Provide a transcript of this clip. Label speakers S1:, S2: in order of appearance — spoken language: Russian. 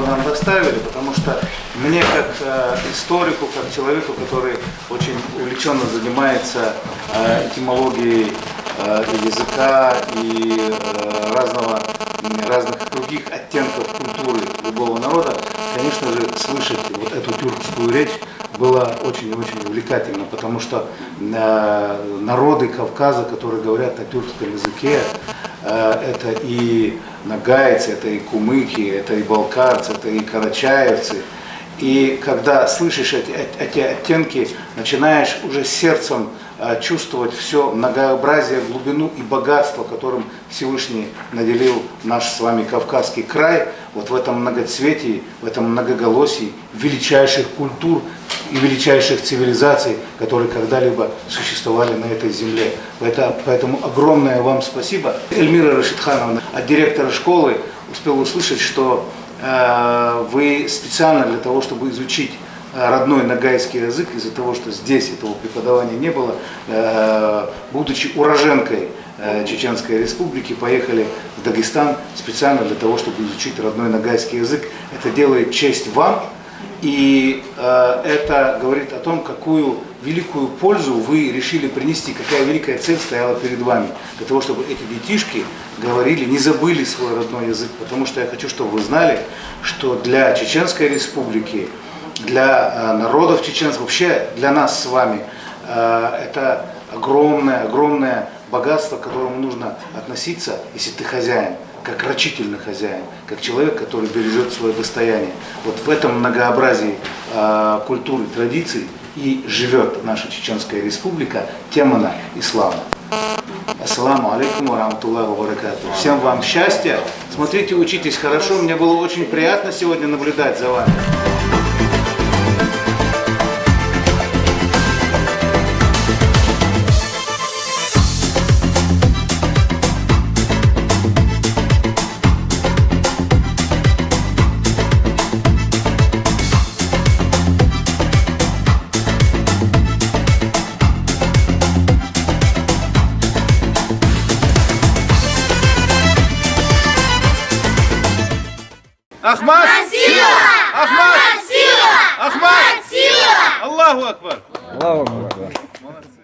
S1: нам доставили, потому что мне, как историку, как человеку, который очень увлеченно занимается этимологией языка и разных других оттенков культуры любого народа, конечно же, слышать вот эту тюркскую речь было очень-очень увлекательно, потому что народы Кавказа, которые говорят на тюркском языке, это и нагайцы, это и кумыки, это и балкарцы, это и карачаевцы. И когда слышишь эти оттенки, начинаешь уже сердцем чувствовать все многообразие, глубину и богатство, которым Всевышний наделил наш с вами Кавказский край, вот в этом многоцветии, в этом многоголосии величайших культур и величайших цивилизаций, которые когда-либо существовали на этой земле. Поэтому огромное вам спасибо. Эльмира Рашидхановна, от директора школы, успел услышать, что вы специально для того, чтобы изучить родной нагайский язык, из-за того, что здесь этого преподавания не было, будучи уроженкой Чеченской Республики, поехали в Дагестан специально для того, чтобы изучить родной нагайский язык. Это делает честь вам, и это говорит о том, какую великую пользу вы решили принести, какая великая цель стояла перед вами, для того, чтобы эти детишки говорили, не забыли свой родной язык, потому что я хочу, чтобы вы знали, что для Чеченской Республики, для народов чеченцев, вообще для нас с вами, это огромное богатство, к которому нужно относиться, если ты хозяин, как рачительный хозяин, как человек, который бережет свое достояние. Вот в этом многообразии культуры, традиций и живет наша Чеченская Республика, темана ислама. Ассаламу алейкум ва рахматуллахи ва баракатуху. Всем вам счастья. Смотрите, учитесь хорошо. Мне было очень приятно сегодня наблюдать за вами.
S2: Ахмад! Ахмад!
S3: Ахмад!
S2: Ахмад! Аллаху Акбар!
S4: Аллаху Акбар.